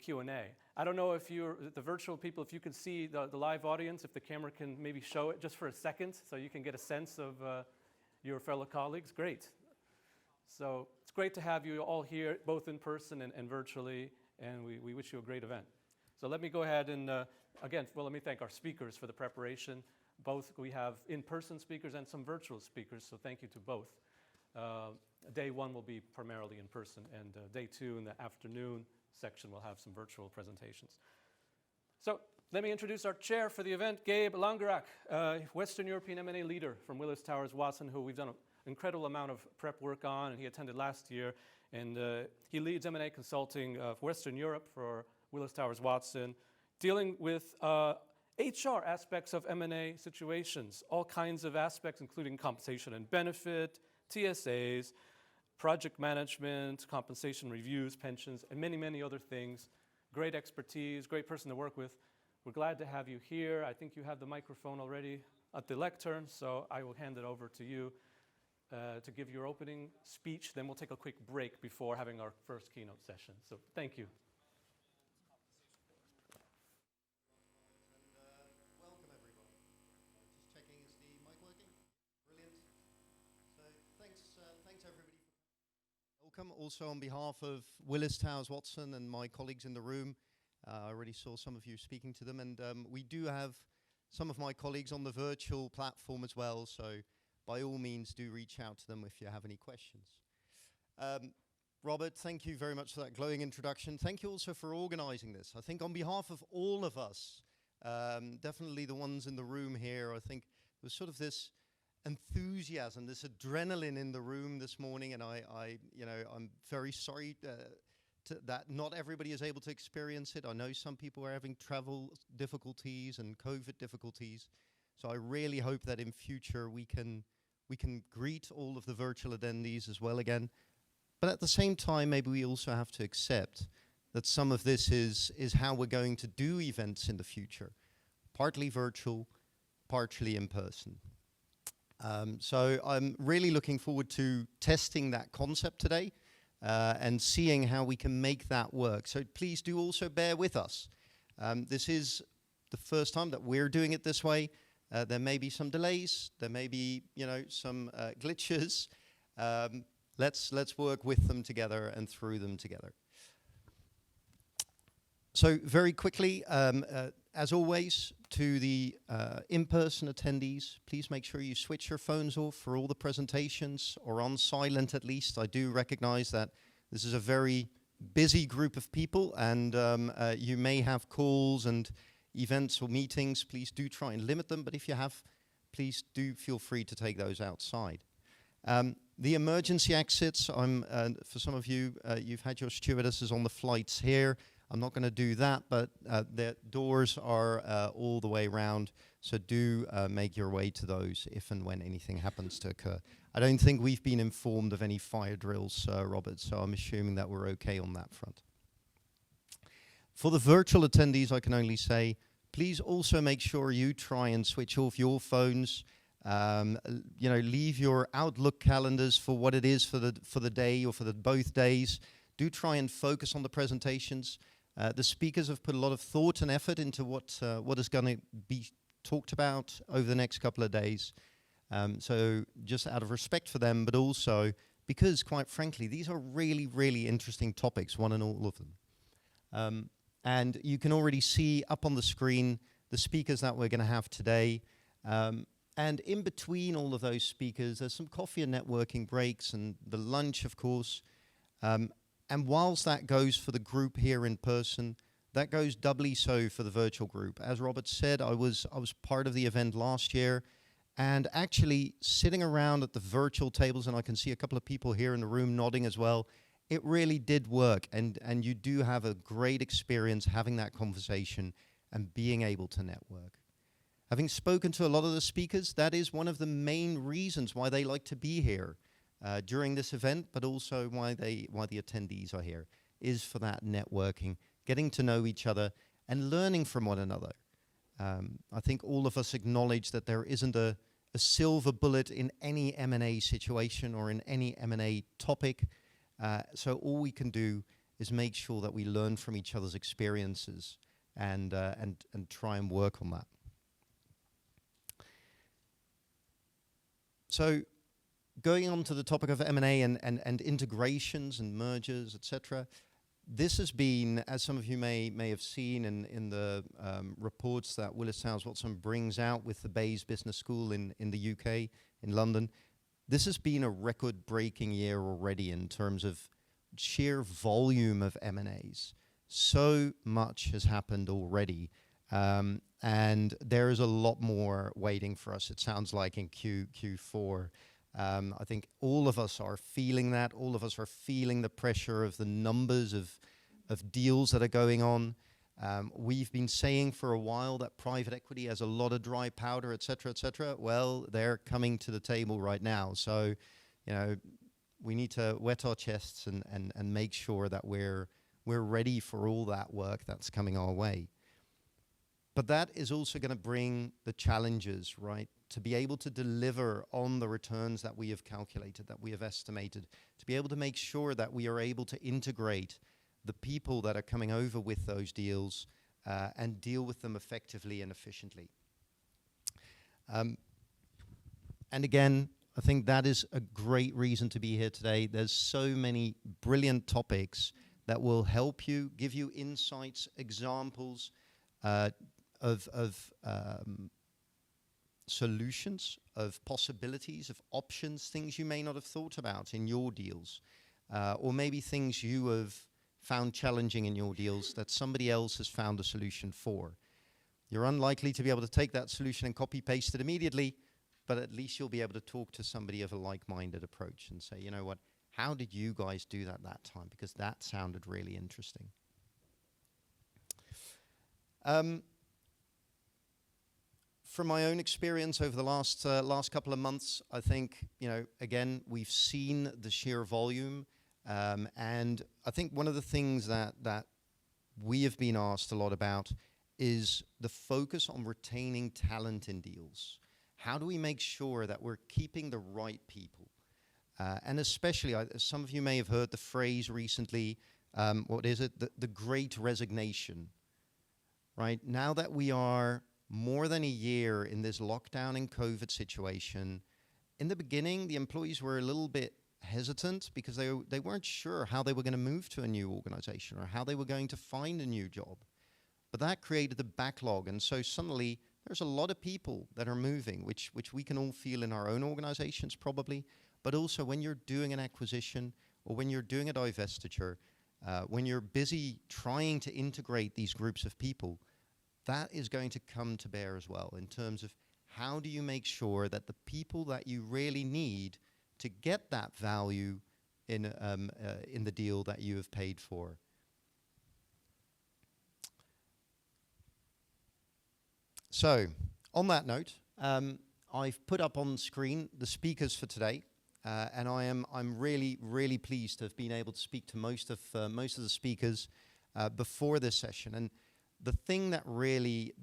Q&A. I don't know if the virtual people, if you can see the live audience, if the camera can maybe show it just for a second so you can get a sense of your fellow colleagues. Great. So it's great to have you all here, both in person and virtually, and we wish you a great event. So let me go ahead and, again, well, let me thank our speakers for the preparation. Both, we have in-person speakers and some virtual speakers, so thank you to both. Day one will be primarily in person, and day two in the afternoon section will have some virtual presentations. So let me introduce our chair for the event, Gabe Langerak, Western European M&A leader from Willis Towers Watson, who we've done an incredible amount of prep work on, and he attended last year. And he leads M&A consulting for Western Europe for Willis Towers Watson, dealing with HR aspects of M&A situations, all kinds of aspects, including compensation and benefit, TSAs, project management, compensation reviews, pensions, and many, many other things. Great expertise, great person to work with. We're glad to have you here. I think you have the microphone already at the lectern, so I will hand it over to you to give your opening speech. Then we'll take a quick break before having our first keynote session. So thank you. Welcome everybody. Just checking, is the mic working? Brilliant. So thanks everybody. Welcome also on behalf of Willis Towers Watson and my colleagues in the room. I already saw some of you speaking to them, and we do have some of my colleagues on the virtual platform as well, so by all means do reach out to them if you have any questions. Robert, thank you very much for that glowing introduction. Thank you also for organizing this. I think on behalf of all of us, definitely the ones in the room here, I think there's sort of this enthusiasm, this adrenaline in the room this morning, and I'm very sorry that not everybody is able to experience it. I know some people are having travel difficulties and COVID difficulties, so I really hope that in future we can greet all of the virtual attendees as well again. But at the same time, maybe we also have to accept that some of this is how we're going to do events in the future, partly virtual, partially in person. So I'm really looking forward to testing that concept today and seeing how we can make that work. So please do also bear with us. This is the first time that we're doing it this way. There may be some delays. There may be, some glitches. Let's work with them together and through them together. So very quickly, as always, to the in-person attendees, please make sure you switch your phones off for all the presentations, or on silent at least. I do recognize that this is a very busy group of people, and you may have calls and events or meetings. Please do try and limit them, but if you have, please do feel free to take those outside. The emergency exits, for some of you, you've had your stewardesses on the flights here. I'm not going to do that, but the doors are all the way around, so do make your way to those if and when anything happens to occur. I don't think we've been informed of any fire drills, Robert, so I'm assuming that we're okay on that front. For the virtual attendees, I can only say, please also make sure you try and switch off your phones. Leave your Outlook calendars for what it is for the day or for both days. Do try and focus on the presentations. The speakers have put a lot of thought and effort into what is going to be talked about over the next couple of days. So just out of respect for them, but also because, quite frankly, these are really, really interesting topics, one and all of them. And you can already see up on the screen the speakers that we're going to have today. And in between all of those speakers, there's some coffee and networking breaks and the lunch, of course. And whilst that goes for the group here in person, that goes doubly so for the virtual group. As Robert said, I was part of the event last year, and actually sitting around at the virtual tables, and I can see a couple of people here in the room nodding as well, it really did work, and you do have a great experience having that conversation and being able to network. Having spoken to a lot of the speakers, that is one of the main reasons why they like to be here during this event, but also why the attendees are here, is for that networking, getting to know each other and learning from one another. I think all of us acknowledge that there isn't a silver bullet in any M&A situation or in any M&A topic. So all we can do is make sure that we learn from each other's experiences and try and work on that. So going on to the topic of M&A and integrations and mergers, etc., this has been, as some of you may have seen in the reports that Willis Towers Watson brings out with the Bayes Business School in the UK, in London, this has been a record-breaking year already in terms of sheer volume of M&As. So much has happened already, and there is a lot more waiting for us, it sounds like, in Q4. I think all of us are feeling that. All of us are feeling the pressure of the numbers of deals that are going on. We've been saying for a while that private equity has a lot of dry powder, et cetera, et cetera. Well, they're coming to the table right now. So, you know, we need to wet our chests and make sure that we're ready for all that work that's coming our way. But that is also going to bring the challenges, right? To be able to deliver on the returns that we have calculated, that we have estimated, to be able to make sure that we are able to integrate the people that are coming over with those deals and deal with them effectively and efficiently. And again, I think that is a great reason to be here today. There's so many brilliant topics that will help you, give you insights, examples of solutions, of possibilities, of options, things you may not have thought about in your deals, or maybe things you have found challenging in your deals that somebody else has found a solution for. You're unlikely to be able to take that solution and copy-paste it immediately, but at least you'll be able to talk to somebody of a like-minded approach and say, you know what, how did you guys do that time? Because that sounded really interesting. From my own experience over the last couple of months, I think, you know, again, we've seen the sheer volume, and I think one of the things that we have been asked a lot about is the focus on retaining talent in deals. How do we make sure that we're keeping the right people? And especially, some of you may have heard the phrase recently, what is it? The Great Resignation, right? Now that we are more than a year in this lockdown and COVID situation, in the beginning, the employees were a little bit hesitant because they weren't sure how they were going to move to a new organization or how they were going to find a new job. But that created a backlog, and so suddenly there's a lot of people that are moving, which we can all feel in our own organizations probably, but also when you're doing an acquisition or when you're doing a divestiture, when you're busy trying to integrate these groups of people, that is going to come to bear as well in terms of how do you make sure that the people that you really need to get that value in the deal that you have paid for. So, on that note, I've put up on screen the speakers for today, and I'm really pleased to have been able to speak to most of the speakers before this session. And the thing that really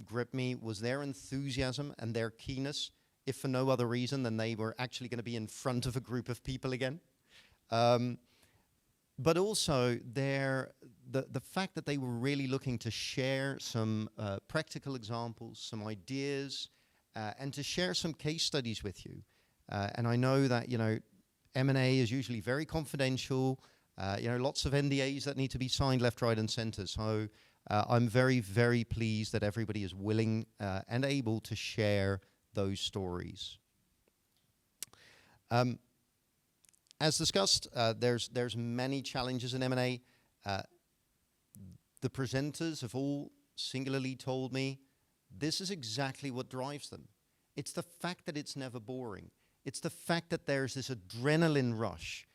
gripped me was their enthusiasm and their keenness, if for no other reason than they were actually going to be in front of a group of people again. But also the fact that they were really looking to share some practical examples, some ideas, and to share some case studies with you. And I know that, you know, M&A is usually very confidential, you know, lots of NDAs that need to be signed left, right, and center. So I'm very pleased that everybody is willing and able to share those stories. As discussed, there's many challenges in M&A. The presenters have all singularly told me this is exactly what drives them. It's the fact that it's never boring. It's the fact that there's this adrenaline rush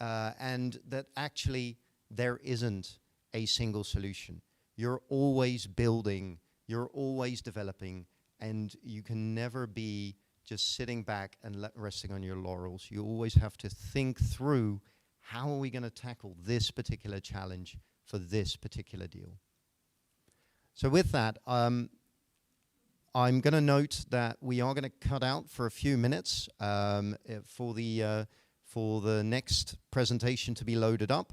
and that actually there isn't a single solution. You're always building, you're always developing, and you can never be just sitting back and resting on your laurels. You always have to think through, how are we going to tackle this particular challenge for this particular deal? So with that, I'm going to note that we are going to cut out for a few minutes for the next presentation to be loaded up.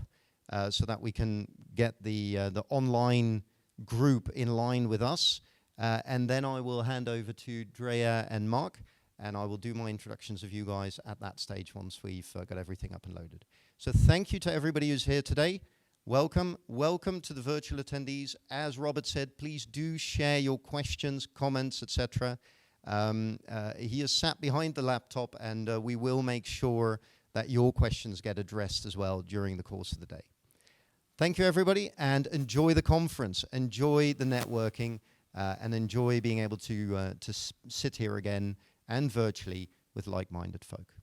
so that we can get the online group in line with us. And then I will hand over to Drea and Mark, and I will do my introductions of you guys at that stage once we've got everything up and loaded. So thank you to everybody who's here today. Welcome to the virtual attendees. As Robert said, please do share your questions, comments, etc. He is sat behind the laptop, and we will make sure that your questions get addressed as well during the course of the day. Thank you, everybody, and enjoy the conference, enjoy the networking, and enjoy being able to sit here again and virtually with like-minded folk.